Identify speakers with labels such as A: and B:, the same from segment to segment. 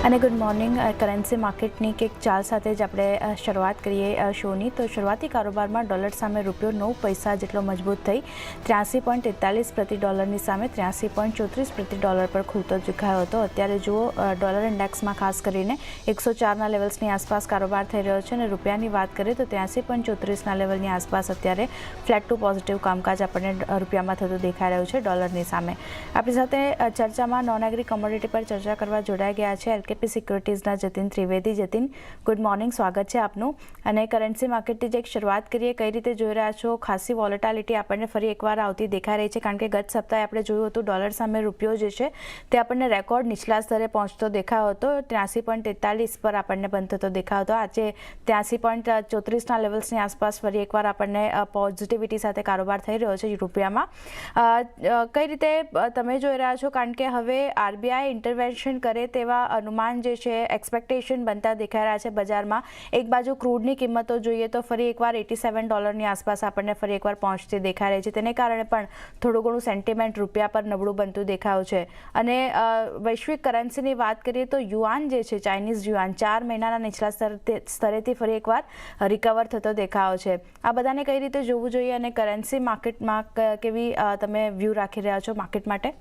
A: અને good morning. Currency માર્કેટની એક ચાલ સાથે જ આપણે શરૂઆત કરીએ શોની. તો શરૂઆતી કારોબારમાં ડોલર સામે રૂપિયો 9 પૈસા જેટલો મજબૂત થઈ 83.43 પ્રતિ ડોલરની સામે 83.34 પ્રતિ ડોલર પર ખુલતો દેખાયો હતો. અત્યારે જુઓ ડોલર ઇન્ડેક્સમાં ખાસ કરીને 104ના લેવલ્સની આસપાસ કારોબાર થઈ રહ્યો છે અને રૂપિયાની વાત કરીએ તો 83.34ના લેવલની આસપાસ અત્યારે ફ્લેટ ટુ પોઝિટિવ કામકાજ આપણને રૂપિયામાં થતું દેખાઈ રહ્યું છે ડોલરની સામે. આપણી સાથે ચર્ચામાં નોન એગ્રી કોમોડિટી પર ચર્ચા કરવા જોડાઈ ગયા છે એલકેપી સિક્યોરિટીઝના જતીન ત્રિવેદી. જતીન, ગુડ મોર્નિંગ, સ્વાગત છે આપનું. અને કરન્સી માર્કેટની જે એક શરૂઆત કરીએ, કઈ રીતે જોઈ રહ્યા છો? ખાસી વોલેટાલિટી આપણને ફરી એકવાર આવતી દેખાઈ રહી છે, કારણ કે ગત સપ્તાહે આપણે જોયું હતું ડોલર સામે રૂપિયો જે છે તે આપણને રેકોર્ડ નીચલા સ્તરે પહોંચતો દેખાયો હતો. 83.43 પર આપણને બંધ થતો દેખાયો હતો. આજે 83.34ના લેવલ્સની આસપાસ ફરી એકવાર આપણને પોઝિટિવિટી સાથે કારોબાર થઈ રહ્યો છે રૂપિયામાં. કઈ રીતે તમે જોઈ રહ્યા છો? કારણ કે હવે આરબીઆઈ ઇન્ટરવેન્શન કરે તેવા અનુમાન જે છે, એક્સપેક્ટેશન બનતા દેખાઈ રહ્યા છે બજારમાં. એક બાજુ ક્રૂડની કિંમતો જોઈએ તો ફરી એકવાર $87ની આસપાસ આપણને ફરી એકવાર પહોંચતી દેખાઈ રહી છે. તેને કારણે પણ થોડું ઘણું સેન્ટિમેન્ટ રૂપિયા પર નબળું બનતું દેખાયું છે. અને વૈશ્વિક કરન્સીની વાત કરીએ તો યુઆન જે છે, ચાઇનીઝ યુઆન 4 મહિનાના નીચલા સ્તરેથી ફરી એકવાર રિકવર થતો દેખાયો છે. આ બધાને કઈ રીતે જોવું જોઈએ અને કરન્સી માર્કેટમાં કેવી તમે વ્યૂ રાખી રહ્યા છો માર્કેટ માટે?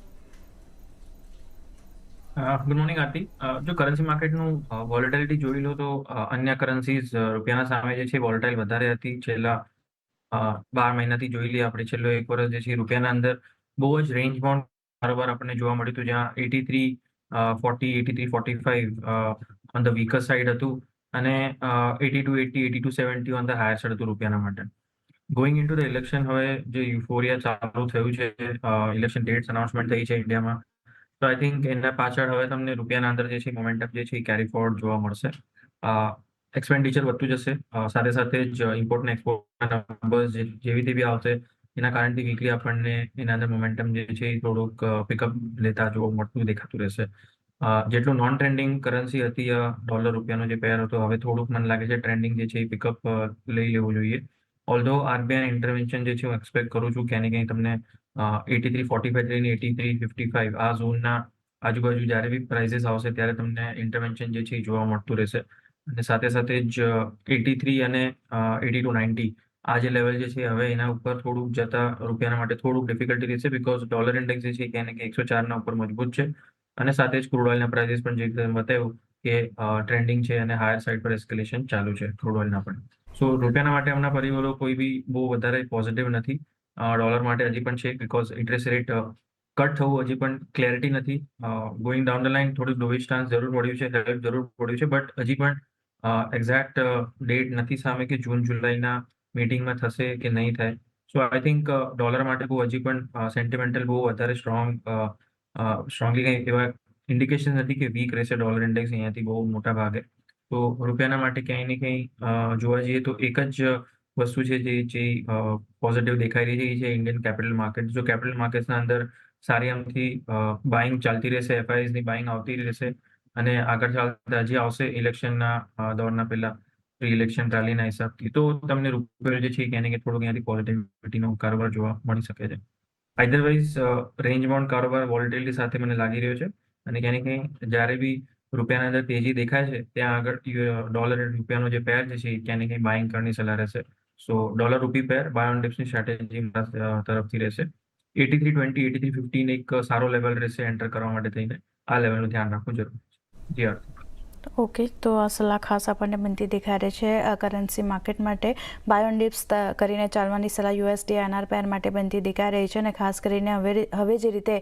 B: ગુડ મોર્નિંગ આરતી. જો કરન્સી માર્કેટનું વોલેટિલિટી જોઈ લો તો અન્ય કરન્સીઝ રૂપિયાના સામે જે છે વોલેટાઇલ વધારે હતી. છેલ્લા 12 મહિનાથી જોઈ લઈએ આપણે, છેલ્લો 1 વર્ષ જે છે રૂપિયાના અંદર બહુ જ રેન્જ બાઉન્ડ કારોબાર આપણને જોવા મળ્યું હતું, જ્યાં 83.40 83.45 ઓન ધ વીકર સાઇડ હતું અને 82.80 82.70 ઓન ધ હાયર સાઇડ હતું રૂપિયાના માટે. Going in to the election, હવે જે યુફોરિયા ચાલુ થયું છે, ઇલેક્શન ડેટ્સ અનાઉન્સમેન્ટ થઈ છે ઇન્ડિયામાં, તો આઈ થિંક એના પાછળ હવે તમને રૂપિયાના અંદર જે છે મોમેન્ટમ જે છે એ કેરી ફોરવર્ડ જોવા મળશે. એક્સપેન્ડિચર વધતું જશે, સાથે સાથે જ ઇમ્પોર્ટ અને એક્સપોર્ટના નંબર્સ જેવી તેવી આવશે. એના કારણથી વીકલી આપણને એના અંદર મોમેન્ટમ જે છે એ થોડુંક પિકઅપ લેતા જોવા મળતું દેખાતું રહેશે. જેટલું નોન ટ્રેન્ડિંગ કરન્સી હતી ડોલર રૂપિયાનો જે પેર હતો, હવે થોડુંક મને લાગે છે ટ્રેન્ડિંગ જે છે એ પિકઅપ લઈ લેવું જોઈએ. ઓલ્ધો આરબીઆઈ ઇન્ટરવેન્શન જે છે હું એક્સપેક્ટ કરું છું ક્યાંય ને ક્યાંય તમને 83.45 લઈને 83.55 આ ઝોનના આજુબાજુ જ્યારે બી પ્રાઇઝીસ આવશે ત્યારે તમને ઇન્ટરવેન્શન જે છે એ જોવા મળતું રહેશે. અને સાથે સાથે જ 83 અને 82.90 આ જે લેવલ જે છે હવે એના ઉપર થોડુંક જતા રૂપિયાના માટે થોડુંક ડિફિકલ્ટી રહેશે, બિકોઝ ડોલર ઇન્ડેક્સ જે છે ક્યાંય ને ક્યાંય 104ના ઉપર મજબૂત છે. અને સાથે જ ક્રૂડ ઓઇલના પ્રાઇઝીસ પણ જે રીતે બતાવ્યું કે ટ્રેન્ડિંગ છે અને હાયર સાઇડ પર એસ્કેલેશન ચાલુ છે ક્રૂડ ઓઇલના પણ. સો રૂપિયાના માટે હમણાં પરિબળો કોઈ બી બહુ વધારે પોઝિટિવ નથી. ડોલર માટે હજી પણ છે, બિકોઝ ઇન્ટરેસ્ટ રેટ કટ થવું હજી પણ ક્લેરિટી નથી. ગોઈંગ ડાઉન ધ લાઇન થોડુંક ડોવિશ સ્ટાન્સ જરૂર પડ્યું છે, હેલ્પ જરૂર પડ્યું છે, બટ હજી પણ એક્ઝેક્ટ ડેટ નથી સામે કે જૂન જુલાઈના મીટિંગમાં થશે કે નહીં થાય. સો આઈ થિંક ડોલર માટે બહુ હજી પણ સેન્ટિમેન્ટલ બહુ વધારે સ્ટ્રોંગલી કંઈ એવા ઇન્ડિકેશન નથી કે વીક રહેશે ડોલર ઇન્ડેક્સ અહીંયાથી બહુ મોટા ભાગે. તો રૂપિયાના માટે ક્યાંય ને ક્યાંય જોવા જઈએ તો એક જ વસ્તુ છે જે પોઝિટિવ દેખાઈ રહી છે, ઇન્ડિયન કેપિટલ માર્કેટ. જો કેપિટલ માર્કેટ્સના અંદર સારી આમથી બાઇંગ ચાલતી રહેશે, એફઆઈએસની બાઇંગ આવતી રહેશે અને આગળ ચાલતા હજી આવશે ઇલેક્શનના દોરના પહેલા પ્રી ઇલેક્શન રેલીના હિસાબથી, તો તમને રૂપિયો જે છે ક્યાંય ને ક્યાંય થોડુંક અહીંયાથી પોઝિટિવિટીનો કારોબાર જોવા મળી શકે છે. આઈધરવાઇઝ રેન્જ બાઉન્ડ કારોબાર વોલેટિલિટી સાથે મને લાગી રહ્યો છે અને ક્યાંય ને ક્યાંય જ્યારે બી રૂપિયાના અંદર તેજી દેખાય છે ત્યાં આગળ ડોલર અને રૂપિયાનો જે પેર જે છે ક્યાંય ને ક્યાંય બાઇંગ કરવાની સલાહ રહેશે. સો ડોલર રૂપી પેર બાય ઓન ડિપ્સની સ્ટ્રેટેજી તરફથી રહેશે. 83.20 83.15 એક સારો લેવલ રહેશે એન્ટર કરવા માટે થઈને. આ લેવલનું ધ્યાન રાખવું જરૂરી છે. જી આરતી.
A: ઓકે, તો આ સલાહ ખાસ આપણને બનતી દેખાઈ રહી છે કરન્સી માર્કેટ માટે. બાય ઓન ડિપ્સ કરીને ચાલવાની સલાહ યુએસડી એનઆર પેર માટે બનતી દેખાઈ રહી છે. અને ખાસ કરીને હવે જે રીતે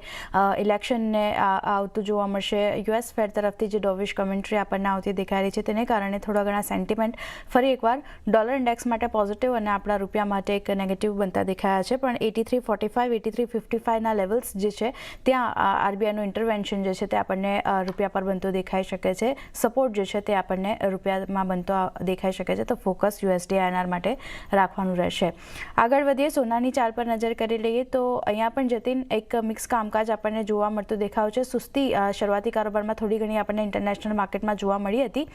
A: ઇલેક્શનને આવતું જોવા મળશે, યુએસ ફેડ તરફથી જે ડોવિશ કમેન્ટ્રી આપણને આવતી દેખાઈ રહી છે, તેને કારણે થોડા ઘણા સેન્ટિમેન્ટ ફરી એકવાર ડોલર ઇન્ડેક્સ માટે પોઝિટિવ અને આપણા રૂપિયા માટે એક નેગેટિવ બનતા દેખાયા છે. પણ 83.45 83.55ના લેવલ્સ જે છે ત્યાં આરબીઆઈનું ઇન્ટરવેન્શન જે છે તે આપણને રૂપિયા પર બનતું દેખાઈ શકે છે. સપોર્ટ જે છે તે આપણને રૂપિયામાં બનતો દેખાઈ શકે છે. તો ફોકસ USD INR માટે રાખવાનું રહેશે. આગળ વધીએ, સોનાની ચાલ પર નજર કરી લઈએ તો અહીંયા પણ જતીન એક મિક્સ કામકાજ આપણને જોવા મળતું દેખાયું છે. સુસ્તી શરૂઆતી કારોબારમાં થોડી ઘણી આપણને ઇન્ટરનેશનલ માર્કેટમાં જોવા મળી હતી.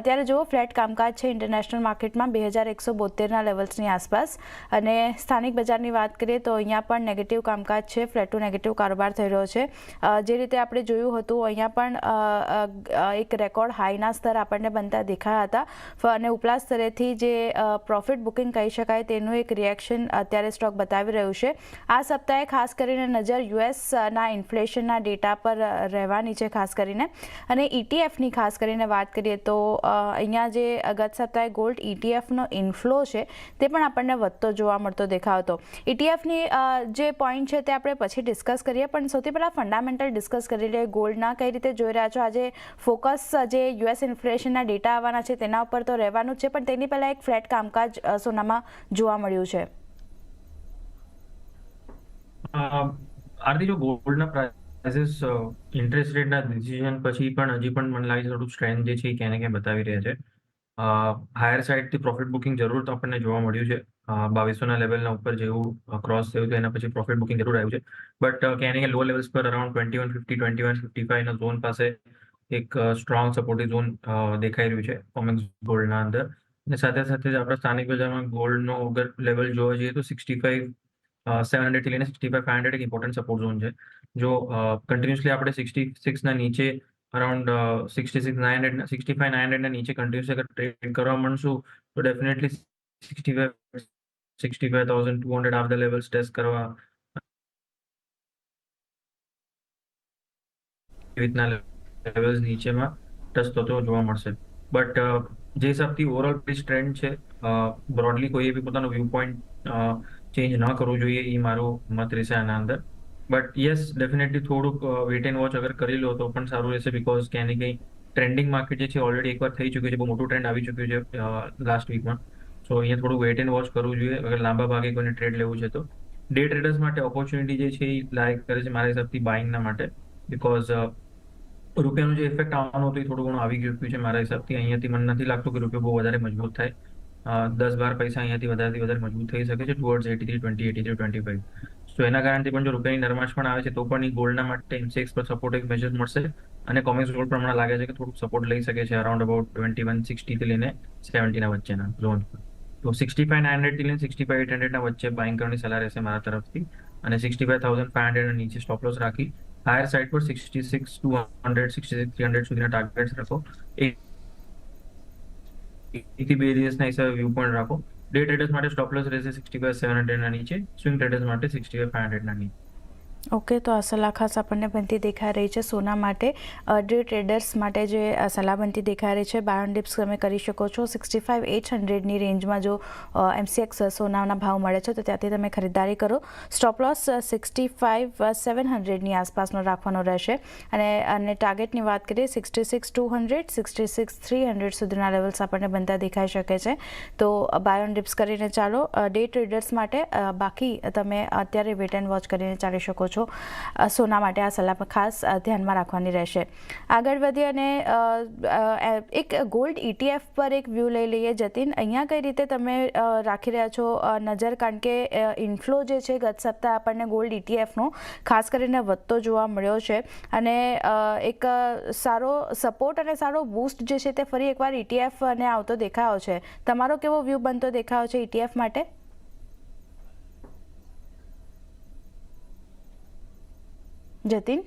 A: અત્યારે જો ફ્લેટ કામકાજ છે ઇન્ટરનેશનલ માર્કેટમાં 2172ના લેવલ્સની આસપાસ, અને સ્થાનિક બજારની વાત કરીએ તો અહીંયા પણ નેગેટિવ કામકાજ છે, ફ્લેટ ટુ નેગેટિવ કારોબાર થઈ રહ્યો છે. જે રીતે આપણે જોયું હતું અહીંયા પણ એક રેકોર્ડ હાઈના સ્તર આપણને બનતા દેખાયા હતા, અને ઉપલા સ્તરેથી જે પ્રોફિટ બુકિંગ કહી શકાય તેનું એક રિએક્શન અત્યારે સ્ટોક બતાવી રહ્યું છે. આ સપ્તાહે ખાસ કરીને નજર યુએસના ઇન્ફ્લેશનના ડેટા પર રહેવાની છે ખાસ કરીને, અને ETFની ખાસ કરીને વાત કરીએ તો અહીંયા જે ગત સપ્તાહે ગોલ્ડ ETFનો ઇન્ફ્લો છે તે પણ આપણને વધતો જોવા મળતો દેખાતો. ETFની જે પોઈન્ટ છે તે આપણે પછી ડિસ્કસ કરીએ, પણ સૌથી પહેલાં ફંડામેન્ટલ ડિસ્કસ કરી લઈએ. ગોલ્ડના કઈ રીતે જોઈ રહ્યા છો? આજે ફોકસ જે US ઇન્ફ્લેશનના ડેટા આવવાના છે તેના ઉપર તો રહેવાનું જ છે, પણ તેની પહેલાં એક ફ્લેટ કામકાજ સોનામાં જોવા મળ્યું છે.
B: આરતી, જો ગોલ્ડના પ્રાઇસીસ ઇન્ટરેસ્ટ રેટના ડિસિઝન પછી પણ હજી પણ મને લાગે છે થોડું સ્ટ્રેન્થ જે છે એ ક્યાંય ને ક્યાંય બતાવી રહ્યા છે. હાયર સાઇડથી પ્રોફિટ બુકિંગ જરૂર તો આપણને જોવા મળ્યું છે. 2200ના લેવલના ઉપર જેવું ક્રોસ થયું હતું એના પછી પ્રોફિટ બુકિંગ જરૂર આવ્યું છે, બટ ક્યાંય ને ક્યાંય લો લેવલ્સ પર અરાઉન્ડ 2150 2155ના ઝોન પાસે એક સ્ટ્રોંગ સપોર્ટિવ ઝોન દેખાઈ રહ્યું છે કોમેક્સ ગોલ્ડના અંદર. અને સાથે સાથે આપણા સ્થાનિક બજારમાં ગોલ્ડનો અગર લેવલ જોવા જઈએ તો 65,700 થી લઈને 65,500 એક ઇમ્પોર્ટન્ટ સપોર્ટ ઝોન છે. જો કન્ટિન્યુઅસલી આપણે 66ના નીચે અરાઉન્ડ 65,900ના નીચે કન્ટિન્યુઅસલી અગર ટ્રેડ કરવા મળશું તો ડેફિનેટલી 65,200 આ બધા લેવલ્સ ટેસ્ટ કરવા રીતના લેવલ્સ નીચેમાં ટચ થતો જોવા મળશે. બટ જે હિસાબથી ઓવરઓલ ટ્રેન્ડ છે, બ્રોડલી કોઈએ બી પોતાનો વ્યૂ પોઈન્ટ ચેન્જ ન કરવું જોઈએ એ મારો મત રહેશે આના અંદર. બટ યસ, ડેફિનેટલી થોડુંક વેટ એન્ડ વોચ અગર કરી લો તો પણ સારું રહેશે, બિકોઝ ક્યાંય ને ક્યાંય ટ્રેન્ડિંગ માર્કેટ જે છે ઓલરેડી એકવાર થઈ ચૂક્યું છે, બહુ મોટું ટ્રેન્ડ આવી ચૂક્યું છે લાસ્ટ વીકમાં. સો અહીંયા થોડું વેટ એન્ડ વોચ કરવું જોઈએ અગર લાંબા ભાગે કોઈને ટ્રેડ લેવું છે તો. ડે ટ્રેડર્સ માટે ઓપોર્ચ્યુનિટી જે છે એ લાયક કરે છે મારા હિસાબથી બાઇંગના માટે, બિકોઝ રૂપિયાનું જે ઇફેક્ટ આવવાનું હતું એ થોડું ઘણું આવી ગયું છે મારા હિસાબથી. અહીંયાથી મને નથી લાગતું કે રૂપિયો બહુ વધારે મજબૂત થાય. 10-12 પૈસા અહીંયાથી વધારે મજબૂત થઈ શકે છે ટુવર્ડ્સ 83.20 83.25. સો એના કારણથી પણ જો રૂપિયાની નરમાશ પણ આવે છે તો પણ એ ગોલ્ડના માટે MCX પર સપોર્ટિવ મેજર મળશે, અને કોમેક્સ ગોલ્ડ પણ મને લાગે છે કે થોડુંક સપોર્ટ લઈ શકે છે અરાઉન્ડ અબાઉટ 2160 થી લઈને 70ના વચ્ચેના ઝોન પર. તો 65,900 થી લઈને 65,800ના વચ્ચે બાઇંગ કરવાની સલાહ રહેશે મારા તરફથી, અને 65,500ના નીચે સ્ટોપ લોસ રાખી હાયર સાઇડ પર 66,200 66,300 સુધીના ટાર્ગેટ્સ રાખો. એકથી 2 દિવસના હિસાબે વ્યૂ પોઈન્ટ રાખો. ડે ટ્રેડર્સ માટે સ્ટોપ લોસ રહેશે 65,700ના નીચે, સ્વિંગ ટ્રેડર્સ માટે 65,500ના નીચે.
A: ઓકે, તો આ સલાહ ખાસ આપણને બનતી દેખાઈ રહી છે સોના માટે. ડે ટ્રેડર્સ માટે જે સલાહ બનતી દેખાઈ રહી છે, બાય ઓન ડિપ્સ તમે કરી શકો છો. 65,800ની રેન્જમાં જો MCX સોનાના ભાવ મળે છે તો ત્યાંથી તમે ખરીદારી કરો. સ્ટોપ લોસ 65,700ની આસપાસનો રાખવાનો રહેશે, અને ટાર્ગેટની વાત કરીએ 66,200 66,300 સુધીના લેવલ્સ આપણને બનતા દેખાઈ શકે છે. તો બાય ઓન ડિપ્સ કરીને ચાલો ડે ટ્રેડર્સ માટે. બાકી તમે અત્યારે વેટ એન્ડ વોચ કરીને ચાલી શકો છો. સોના માટે આ સલાહ ખાસ ધ્યાનમાં રાખવાની રહેશે. આગળ વધીએ અને એક ગોલ્ડ ETF પર એક વ્યૂ લઈ લઈએ. જતીન, અહીંયા કઈ રીતે તમે રાખી રહ્યા છો નજર? કારણ કે ઇન્ફ્લો જે છે ગત સપ્તાહે આપણને ગોલ્ડ ETFનો ખાસ કરીને વધતો જોવા મળ્યો છે, અને એક સારો સપોર્ટ અને સારો બૂસ્ટ જે છે તે ફરી એકવાર ETF ને આવતો દેખાયો છે. તમારો કેવો વ્યૂ બનતો દેખાયો છે ETF માટે? જતીન,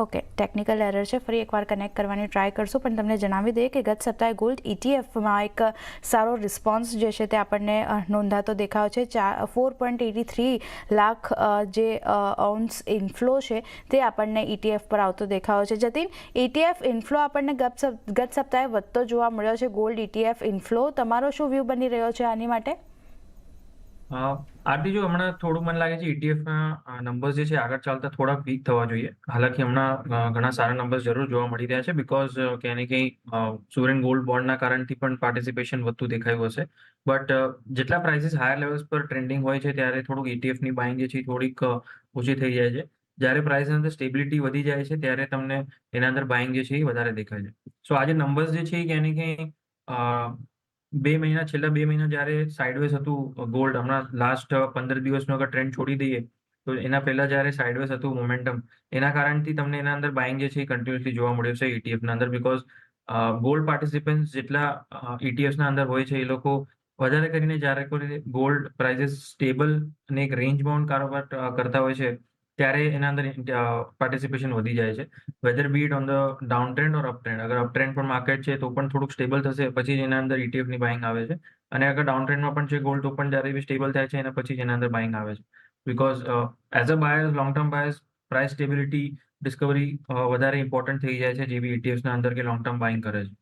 A: ઓકે, ટેકનિકલ એરર છે, ફરી એકવાર કનેક્ટ કરવાની ટ્રાય કરશું. પણ તમને જણાવી દઈએ કે ગત સપ્તાહે ગોલ્ડ ETFમાં એક સારો રિસ્પોન્સ જે છે તે આપણને નોંધાતો દેખાયો છે. 4.83 લાખ જે ઓન્સ ઇન્ફ્લો છે તે આપણને ETF પર આવતો દેખાયો છે. જતીન, ETF ઇન્ફ્લો આપણને ગત સપ્તાહે વધતો જોવા મળ્યો છે. ગોલ્ડ ETF ઇન્ફ્લો, તમારો શું વ્યૂ બની રહ્યો છે આની માટે?
B: આરતી, જો હમણાં થોડું મને લાગે છે ETFના નંબર્સ જે છે આગળ ચાલતા થોડા વીક થવા જોઈએ. હાલાકી હમણાં ઘણા સારા નંબર્સ જરૂર જોવા મળી રહ્યા છે, બિકોઝ ક્યાંય ને ક્યાંય સોવરેન ગોલ્ડ બોન્ડના કારણથી પણ પાર્ટિસિપેશન વધતું દેખાયું હશે. બટ જેટલા પ્રાઇસીસ હાયર લેવલ્સ પર ટ્રેન્ડિંગ હોય છે ત્યારે થોડુંક ETFની બાઇંગ જે છે થોડીક ઓછી થઈ જાય છે. જ્યારે પ્રાઇસની અંદર સ્ટેબિલિટી વધી જાય છે ત્યારે તમને એના અંદર બાઇંગ જે છે એ વધારે દેખાય છે. સો આ જે નંબર્સ જે છે એ ક્યાંય ને ક્યાંય 2 મહિના છેલ્લા 2 મહિના જ્યારે સાઇડવેઝ હતું ગોલ્ડ હમણાં લાસ્ટ 15 દિવસનો અગર ટ્રેન્ડ છોડી દઈએ, તો એના પહેલા જ્યારે સાઇડવેઝ હતું મોમેન્ટમ, એના કારણથી તમને એના અંદર બાઇંગ જે છે એ કન્ટિન્યુઅસલી જોવા મળ્યું છે ઇટીએફના અંદર. બિકોઝ ગોલ્ડ પાર્ટિસિપન્ટ્સ જેટલા ઇટીએફ્સના અંદર હોય છે, એ લોકો વધારે કરીને જ્યારે કોઈ ગોલ્ડ પ્રાઇઝીસ સ્ટેબલ અને એક રેન્જ બાઉન્ડ કારોબાર કરતા હોય છે, ત્યારે એના અંદર પાર્ટિસિપેશન વધી જાય છે. Whether be it on the down trend or up trend. અગર અપ ટ્રેન્ડ પણ માર્કેટ છે તો પણ થોડુંક સ્ટેબલ થશે, પછી જ એના અંદર ઇટીએફની બાઇંગ આવે છે. અને અગર ડાઉન ટ્રેન્ડમાં પણ છે ગોલ્ડ, તો પણ જ્યારે બી સ્ટેબલ થાય છે એના પછી જ એના અંદર બાઇંગ આવે છે. Because as a buyers, long term buyers, price stability Discovery વધારે ઇમ્પોર્ટન્ટ થઈ જાય છે, જે બી ઇટીએફ્સના અંદર કે લોંગ ટર્મ બાઇંગ કરે છે.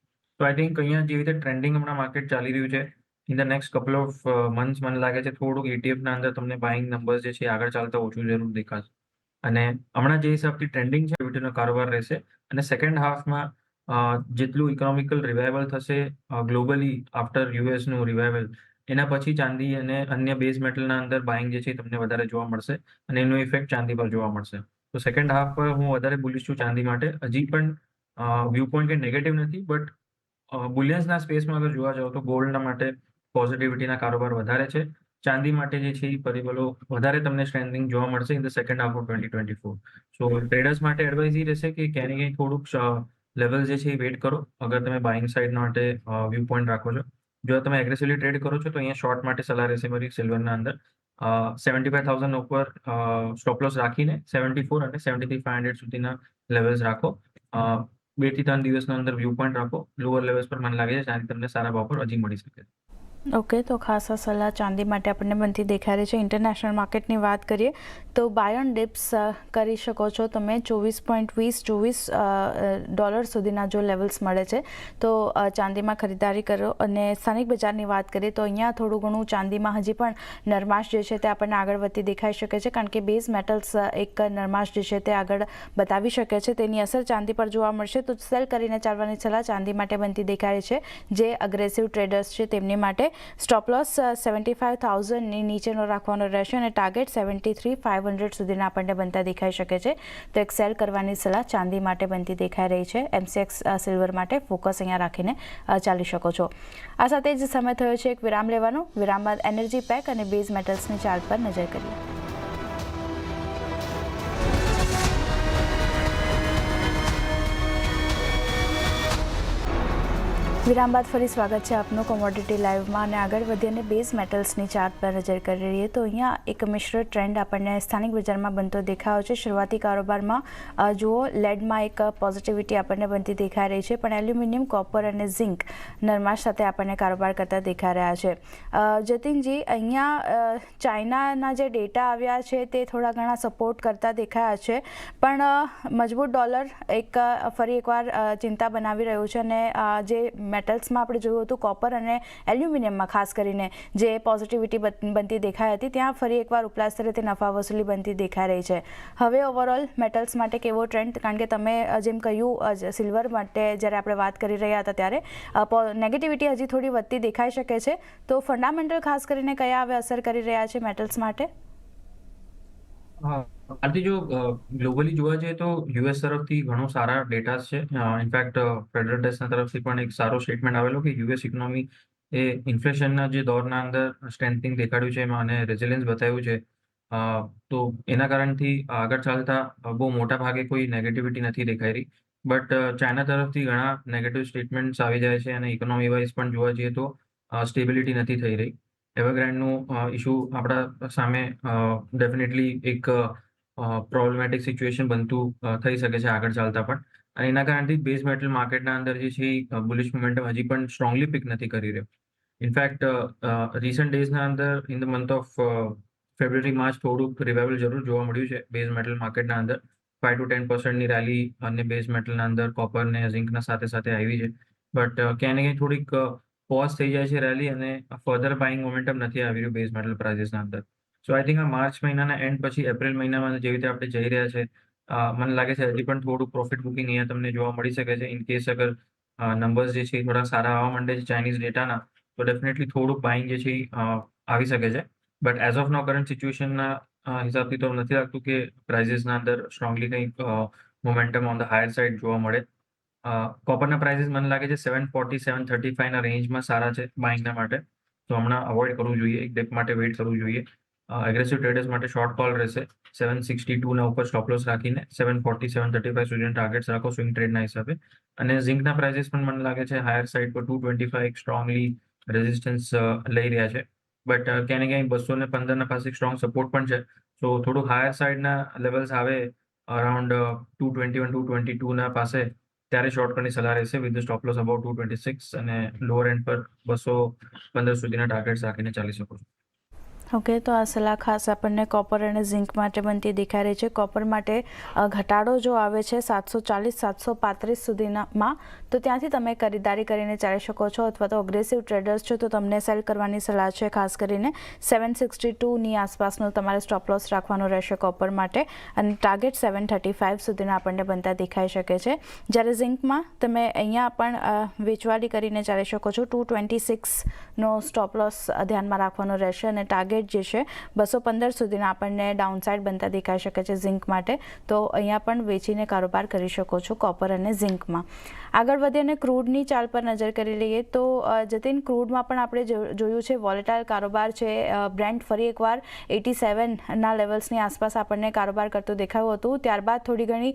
B: તો આઈ થિંક અહીંયા જેવી રીતે ટ્રેન્ડિંગ હમણાં માર્કેટ ચાલી રહ્યું છે, in the next couple of months મને લાગે છે થોડુંક ઇટીએફના અંદર તમને બાઇંગ નંબર્સ જે છે આગળ ચાલતા ઓછું જરૂર દેખાશે. અને હમણાં જે હિસાબથી ટ્રેન્ડિંગ છે ઇક્વિટીનો કારોબાર રહેશે. અને સેકન્ડ હાફમાં જેટલું ઇકોનોમિકલ રિવાઇવલ થશે ગ્લોબલી આફ્ટર યુએસનું રિવાઇવલ, એના પછી ચાંદી અને અન્ય બેઝ મેટલના અંદર બાઇંગ જે છે એ તમને વધારે જોવા મળશે અને એનો ઇફેક્ટ ચાંદી પર જોવા મળશે. તો સેકન્ડ હાફ પર હું વધારે બુલિશ છું ચાંદી માટે. હજી પણ વ્યૂ પોઈન્ટ કે નેગેટિવ નથી, બટ બુલિયન્સના સ્પેસમાં અગર જોવા જાઓ તો ગોલ્ડના માટે પોઝિટિવિટીના કારોબાર વધારે છે. ચાંદી માટે જે છે એ પરિબળો વધારે તમને સ્ટ્રેન્થનિંગ જોવા મળશે in the second half of 2024. So traders માટે એડવાઇસ એ રહેશે કે ક્યાંય ને ક્યાંય થોડુંક લેવલ જે છે એ વેટ કરો અગર તમે બાઇંગ સાઇડ માટે વ્યૂ પોઈન્ટ રાખો છો. જો તમે એગ્રેસિવલી ટ્રેડ કરો છો તો અહીંયા શોર્ટ માટે સલાહ રહેશે મારી સિલ્વરના અંદર 75,000 ઉપર સ્ટોપ લોસ રાખીને 74 અને 73,500 સુધીના લેવલ્સ રાખો. 2 થી 3 દિવસના અંદર વ્યૂ પોઈન્ટ રાખો. લોઅર લેવલ્સ પર મને લાગે છે ચાંદી તમને સારા ભાવ પર હજી મળી શકે છે.
A: ઓકે, તો ખાસ આ સલાહ ચાંદી માટે આપણને બનતી દેખાઈ રહી છે. ઇન્ટરનેશનલ માર્કેટની વાત કરીએ તો બાય ઓન ડિપ્સ કરી શકો છો તમે. $24.20 સુધીના જો લેવલ્સ મળે છે તો ચાંદીમાં ખરીદારી કરો. અને સ્થાનિક બજારની વાત કરીએ તો અહીંયા થોડું ઘણું ચાંદીમાં હજી પણ નરમાશ જે છે તે આપણને આગળ વધતી દેખાઈ શકે છે, કારણ કે બેઝ મેટલ્સ એક નરમાશ જે છે તે આગળ બતાવી શકે છે. તેની અસર ચાંદી પર જોવા મળશે, તો સેલ કરીને ચાલવાની સલાહ ચાંદી માટે બનતી દેખાય છે. જે અગ્રેસિવ ટ્રેડર્સ છે તેમની માટે સ્ટોપ લોસ 75,000ની નીચેનો રાખવાનો રહેશે અને ટાર્ગેટ 73,500 સુધીના આપણને બનતા દેખાઈ શકે છે. તો એક સેલ કરવાની સલાહ ચાંદી માટે બનતી દેખાઈ રહી છે. એમસીએક્સ સિલ્વર માટે ફોકસ અહીંયા રાખીને ચાલી શકો છો. આ સાથે જ સમય થયો છે એક વિરામ લેવાનો. વિરામ બાદ એનર્જી પેક અને બેઝ મેટલ્સની ચાર્ટ પર નજર કરીએ. વિરામ બાદ ફરી સ્વાગત છે આપનું કોમોડિટી લાઈવમાં. અને આગળ વધીએ અને બેઝ મેટલ્સની ચાર્ટ પર નજર કરી રહીએ તો અહીંયા એક મિશ્ર ટ્રેન્ડ આપણને સ્થાનિક બજારમાં બનતો દેખાયો છે. શરૂઆતી કારોબારમાં જુઓ લેડમાં એક પોઝિટિવિટી આપણને બનતી દેખાઈ રહી છે, પણ એલ્યુમિનિયમ, કોપર અને ઝિંક નરમાશ સાથે આપણને કારોબાર કરતા દેખાઈ રહ્યા છે. જતીનજી, અહીંયા ચાઇનાના જે ડેટા આવ્યા છે તે થોડા ઘણા સપોર્ટ કરતા દેખાયા છે, પણ મજબૂત ડોલર એક ફરી એકવાર ચિંતા બનાવી રહ્યું છે. અને જે મેટલ્સમાં આપણે જોયું હતું કોપર અને એલ્યુમિનિયમમાં ખાસ કરીને જે પોઝિટિવિટી બનતી દેખાઈ હતી, ત્યાં ફરી એકવાર ઉપલા સ્તરે તે નફા વસૂલી બનતી દેખાઈ રહી છે. હવે ઓવરઓલ મેટલ્સ માટે કેવો ટ્રેન્ડ? કારણ કે તમે જેમ કહ્યું સિલ્વર માટે જ્યારે આપણે વાત કરી રહ્યા હતા ત્યારે નેગેટિવિટી હજી થોડી વધતી દેખાઈ શકે છે, તો ફંડામેન્ટલ ખાસ કરીને કયા હવે અસર કરી રહ્યા છે મેટલ્સ માટે?
B: આથી જો ગ્લોબલી જોવા જઈએ તો યુએસ તરફથી ઘણો સારા ડેટા છે. ઇનફેક્ટ ફેડરલ ટેક્સના તરફથી પણ એક સારો સ્ટેટમેન્ટ આવેલો કે યુએસ ઇકોનોમી એ ઇન્ફ્લેશનના જે દોરના અંદર સ્ટ્રેન્થનિંગ દેખાડ્યું છે એમાં અને રેઝિલિયન્સ બતાવ્યું છે. તો એના કારણથી આગળ ચાલતા બહુ મોટા ભાગે કોઈ નેગેટિવિટી નથી દેખાઈ રહી. બટ ચાઇના તરફથી ઘણા નેગેટિવ સ્ટેટમેન્ટ્સ આવી જાય છે અને ઇકોનોમી વાઇઝ પણ જોવા જઈએ તો સ્ટેબિલિટી નથી થઈ રહી. એવરગ્રાન્ડનું ઇશ્યુ આપણા સામે ડેફિનેટલી એક પ્રોબ્લેમેટિક સિચ્યુએશન બનતું થઈ શકે છે આગળ ચાલતા પણ. અને એના કારણથી બેઝ મેટલ માર્કેટના અંદર જે છે બુલિશ મોમેન્ટમ હજી પણ સ્ટ્રોંગલી પિક નથી કરી રહ્યો. ઇનફેક્ટ રિસન્ટ ડેઝના અંદર in the month of February March થોડુંક રિવાઇવલ જરૂર જોવા મળ્યું છે બેઝ મેટલ માર્કેટના અંદર. 5 to 10% રેલી અને બેઝ મેટલના અંદર કોપર ને ઝિંકના સાથે સાથે આવી છે. બટ ક્યાંય ને ક્યાંય થોડીક પોઝ થઈ જાય છે રેલી અને ફર્ધર બાઇંગ મોમેન્ટમ નથી આવી રહ્યું બેઝ મેટલ પ્રાઇસીસના અંદર. સો આઈ થિંક આ માર્ચ મહિનાના એન્ડ પછી એપ્રિલ મહિનામાં જેવી રીતે આપણે જઈ રહ્યા છે, મને લાગે છે હજી પણ થોડું પ્રોફિટ બુકિંગ અહીંયા તમને જોવા મળી શકે છે. ઇન કેસ અગર નંબર્સ જે છે થોડા સારા આવવા માંડે છે ચાઇનીઝ ડેટાના, તો ડેફિનેટલી થોડુંક બાઇંગ જે છે આવી શકે છે. But as of now current સિચ્યુએશનના હિસાબથી તો નથી લાગતું કે પ્રાઇઝીસના અંદર સ્ટ્રોંગલી કંઈક momentum on the higher side જોવા મળે. કોપરના પ્રાઇઝીસ મને લાગે છે 740 735 ના રેન્જમાં સારા છે બાઇંગના માટે. તો હમણાં અવોઇડ કરવું જોઈએ, એક ડિપ માટે વેઇટ કરવું જોઈએ. એગ્રેસિવ ટ્રેડર્સ માટે શોર્ટ કોલ રહેશે. 762 ના ઉપર સ્ટોપ લોસ રાખીને 740 735 સુધીના ટાર્ગેટ્સ રાખો સ્વિંગ ટ્રેડના હિસાબે. અને ઝિંકના પ્રાઇઝીસ પણ મને લાગે છે હાયર સાઇડ પર 225 એક સ્ટ્રોંગલી રેઝિસ્ટન્સ લઈ રહ્યા છે. બટ ક્યાંય ને ક્યાંય 215 ના પાસે સ્ટ્રોંગ સપોર્ટ પણ છે. સો થોડું હાયર સાઇડના લેવલ્સ આવે અરાઉન્ડ 221 222 ના પાસે, ત્યારે શોર્ટ કરવાની સલાહ રહેશે વિથ સ્ટોપ લોસ અબાઉટ 226 અને લોઅર એન્ડ પર 215 સુધીના ટાર્ગેટ્સ રાખીને ચાલી શકો છો.
A: ઓકે, તો આ સલાહ ખાસ આપણને કોપર અને ઝિંક માટે બનતી દેખાઈ રહી છે. કોપર માટે ઘટાડો જો આવે છે 740 735 સુધીમાં, તો ત્યાંથી તમે ખરીદારી કરીને ચાલી શકો છો, અથવા તો અગ્રેસિવ ટ્રેડર્સ છો તો તમને સેલ કરવાની સલાહ છે. ખાસ કરીને 762ની આસપાસનો તમારે સ્ટોપ લોસ રાખવાનો રહેશે કોપર માટે, અને ટાર્ગેટ 735 સુધીના આપણને બનતા દેખાઈ શકે છે. જ્યારે ઝિંકમાં તમે અહીંયા પણ વેચવાલી કરીને ચાલી શકો છો. 226નો સ્ટોપ લોસ ધ્યાનમાં રાખવાનો રહેશે, અને ટાર્ગેટ જે છે 215 સુધીના આપણને ડાઉનસાઇડ બનતા દેખાઈ શકે છે ઝિંક માટે. તો અહીંયા પણ વેચીને કારોબાર કરી શકો છો કોપર અને ઝિંકમાં. આગળ વધીએ અને ક્રૂડની ચાલ પર નજર કરી લઈએ તો જતીન, ક્રૂડમાં પણ આપણે જોયું છે વોલેટાઇલ કારોબાર છે. બ્રેન્ટ ફરી એકવાર 87ના લેવલ્સની આસપાસ આપણને કારોબાર કરતું દેખાયું હતું. ત્યારબાદ થોડી ઘણી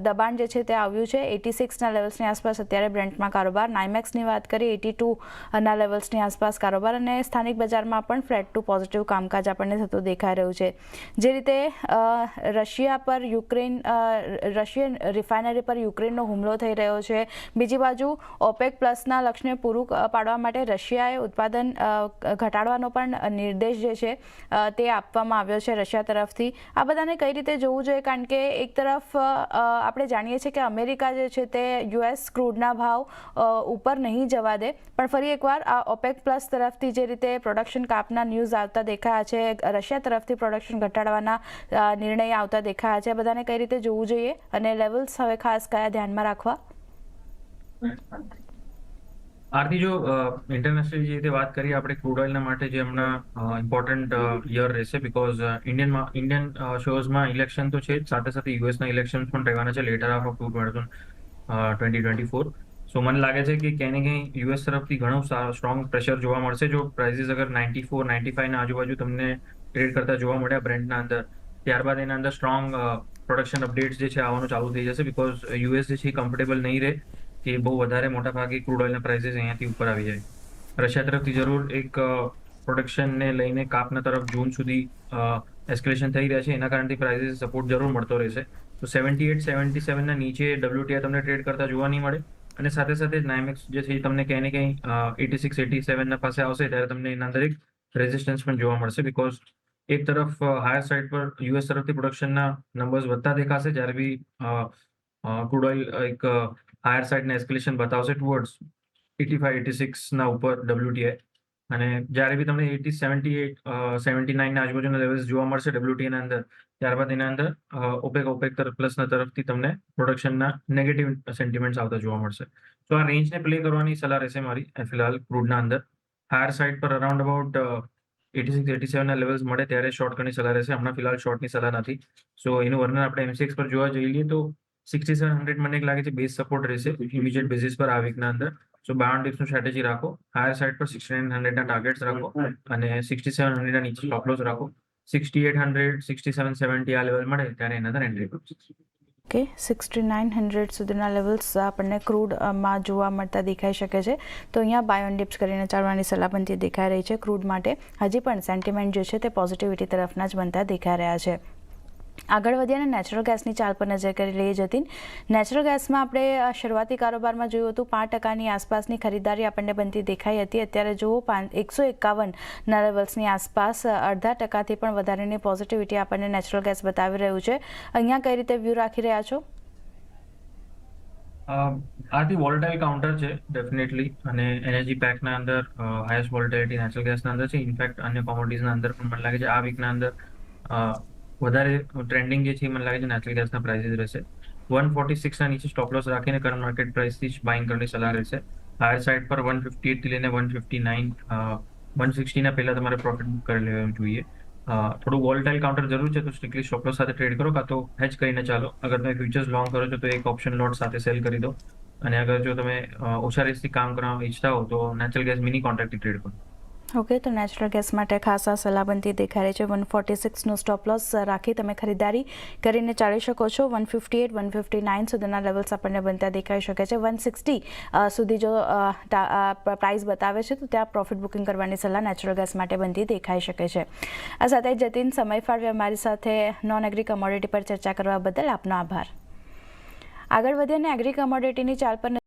A: દબાણ જે છે તે આવ્યું છે 86ના લેવલ્સની આસપાસ અત્યારે બ્રેન્ટમાં કારોબાર. નાઇમેક્સની વાત કરીએ 82ના લેવલ્સની આસપાસ કારોબાર, અને સ્થાનિક બજારમાં પણ ફ્લેટ ટુ પોઝિટિવ કામકાજ આપણને થતું દેખાઈ રહ્યું છે. જે રીતે રશિયન રિફાઇનરી પર યુક્રેનનો હુમલો થઈ રહ્યો છે, બીજી બાજુ ઓપેક પ્લસના લક્ષ્યને પૂરું પાડવા માટે રશિયાએ ઉત્પાદન ઘટાડવાનો પણ નિર્દેશ જે છે તે આપવામાં આવ્યો છે રશિયા તરફથી. આ બધાને કઈ રીતે જોવું જોઈએ? કારણ કે એક તરફ આપણે જાણીએ છીએ કે અમેરિકા જે છે તે યુએસ ક્રૂડના ભાવ ઉપર નહીં જવા દે, પણ ફરી એકવાર આ ઓપેક પ્લસ તરફથી જે રીતે પ્રોડક્શન કાપના ન્યૂઝ આવતા દેખાયા છે, રશિયા તરફથી પ્રોડક્શન ઘટાડવાના નિર્ણય આવતા દેખાયા છે, બધાને કઈ રીતે જોવું જોઈએ અને લેવલ્સ હવે ખાસ કયા ધ્યાનમાં રાખવા?
B: આરતી, જો ઇન્ટરનેશનલ જે રીતે વાત કરીએ આપણે ક્રૂડ ઓઇલના માટે, જે હમણાં ઇમ્પોર્ટન્ટ યર રહેશે, બિકોઝ ઇન્ડિયન શોઝમાં ઇલેક્શન તો છે જ, સાથે સાથે યુએસના ઇલેક્શન પણ રહેવાના છે લેટર હાફ ઓફ 2024. સો મને લાગે છે કે ક્યાંય ને ક્યાંય યુએસ તરફથી ઘણું સ્ટ્રોંગ પ્રેશર જોવા મળશે. જો પ્રાઇઝીસ અગર 94 95ના આજુબાજુ તમને ટ્રેડ કરતા જોવા મળ્યા બ્રેન્ટના અંદર, ત્યારબાદ એના અંદર સ્ટ્રોંગ પ્રોડક્શન અપડેટ્સ જે છે આવવાનું ચાલુ થઈ જશે, બિકોઝ યુએસ જે છે કમ્ફર્ટેબલ નહીં રહે કે બહુ વધારે મોટા ભાગે ક્રૂડ ઓઇલના પ્રાઇઝીસ અહીંયાથી ઉપર આવી જાય. રશિયા તરફથી જરૂર એક પ્રોડક્શનને લઈને કાપના તરફ જૂન સુધી એસ્કેલેશન થઈ રહ્યા છે, એના કારણથી પ્રાઇઝીસ સપોર્ટ જરૂર મળતો રહેશે. તો 78 77ના નીચે WTI તમને ટ્રેડ કરતા જોવા નહીં મળે, અને સાથે સાથે નાઇમેક્સ જે છે તમને ક્યાંય ને ક્યાંય 86 87ના પાસે આવશે ત્યારે તમને એના અંદર એક રેઝિસ્ટન્સ પણ જોવા મળશે, બિકોઝ એક તરફ હાયર સાઇડ પર યુએસ તરફથી પ્રોડક્શનના નંબર્સ વધતા દેખાશે, જ્યારે બી ક્રૂડ ઓઇલ એક હાયર સાઇડના એસ્કેલેશન બતાવશે ટુવર્ડ્સ 85 86ના ઉપર WTI. અને જ્યારે બી તમને 78 79ના આજુબાજુના લેવલ્સ જોવા મળશે WTIના અંદર, ત્યારબાદ એના અંદર ઓપેક પ્લસના તરફથી તમને પ્રોડક્શનના નેગેટિવ સેન્ટિમેન્ટ્સ આવતા જોવા મળશે. તો આ રેન્જને પ્લે કરવાની સલાહ રહેશે મારી ફિલહાલ ક્રૂડના અંદર. હાયર સાઇડ પર અરાઉન્ડ અબાઉટ 86 87ના લેવલ્સ મળે ત્યારે શોર્ટ કરવાની સલાહ રહેશે. હમણાં ફિલહાલ શોર્ટની સલાહ નથી. સો એનું વર્ણન આપણે MCX પર જોવા જઈએ તો 6700 મને લાગે છે બેઝ સપોર્ટ રહેશે ઇમિડિયેટ બેઝિસ પર આ વીકના અંદર. સો 52 ડિપ્સનું સ્ટ્રેટેજી રાખો. હાયર સાઇડ પર 6900ના ટાર્ગેટ્સ રાખો અને 6700ના નીચે સ્ટોપ લોસ રાખો. 6800 6770 આ લેવલ મળે ત્યારે એના અંદર એન્ટ્રી કરો.
A: ઓકે, 6900 સુધીના લેવલ્સ આપણને ક્રૂડમાં જોવા મળતા દેખાઈ શકે છે. તો અહીંયા બાય ઓન ડિપ્સ કરીને ચાલવાની સલાહ બનતી દેખાઈ રહી છે ક્રૂડ માટે. હજી પણ સેન્ટિમેન્ટ જે છે તે પોઝિટિવિટી તરફના જ બનતા દેખાઈ રહ્યા છે. આગળ વધીએ અને નેચરલ ગેસની ચાલ પર નજર કરી લઈએ જતીન. નેચરલ ગેસમાં આપણે શરૂઆતી કારોબારમાં જોયું હતું 5%ની આસપાસની ખરીદારી આપણને બનતી દેખાઈ હતી. અત્યારે જુઓ 151ના લેવલ્સની આસપાસ 0.5%થી પણ વધારેની પોઝિટિવિટી આપણને નેચરલ ગેસ બતાવી રહ્યું છે. અહીંયા કઈ રીતે વ્યૂ રાખી રહ્યા છો?
B: આથી વોલેટાઇલ કાઉન્ટર છે ડેફિનેટલી, અને એનર્જી પેકના અંદર હાઈએસ્ટ વોલેટિલિટી નેચરલ ગેસના અંદર છે. ઇનફેક્ટ અન્ય કોમોડિટીઝના અંદર પણ મને લાગે છે આ વીકના અંદર વધારે ટ્રેન્ડિંગ જે છે મને લાગે છે નેચરલ ગેસના પ્રાઇસીસ રહેશે. 146ના નીચે સ્ટોપ લોસ રાખીને કરંટ માર્કેટ પ્રાઇસથી જ બાઇંગ કરવાની સલાહ રહેશે. હાયર સાઇડ પર 158 થી લઈને 159 160ના પહેલા તમારે પ્રોફિટ બુક કરી લેવું જોઈએ. થોડું વોલેટાઇલ કાઉન્ટર જરૂર છે તો સ્ટ્રિક્ટલી સ્ટોપ લોસ સાથે ટ્રેડ કરો, કાં તો હેજ કરીને ચાલો. અગર તમે ફ્યુચર્સ લોંગ કરો છો તો એક ઓપ્શન લોટ સાથે સેલ કરી દો. અને અગર જો તમે ઓછા રિસ્કથી કામ કરવા ઈચ્છતા હો તો નેચરલ ગેસ મિની કોન્ટ્રાક્ટથી ટ્રેડ કરો.
A: ઓકે, તો નેચરલ ગેસ માટે ખાસા સલાહ દેખાઈ રહી છે. 146નો સ્ટોપ લોસ રાખી તમે ખરીદારી કરીને ચાલી શકો છો. 158, 159 સુધીના લેવલ્સ આપણને બનતા દેખાઈ શકે છે. 160 સુધી જો પ્રાઇસ બતાવે છે તો ત્યાં પ્રોફિટ બુકિંગ કરવાની સલાહ નેચરલ ગેસ માટે બનતી દેખાઈ શકે છે. આ સાથે જતીન સમય ફાળવે અમારી સાથે નોન એગ્રી કમોડિટી પર ચર્ચા કરવા બદલ આપનો આભાર. આગળ વધીને એગ્રી કમોડિટીની ચાલ પર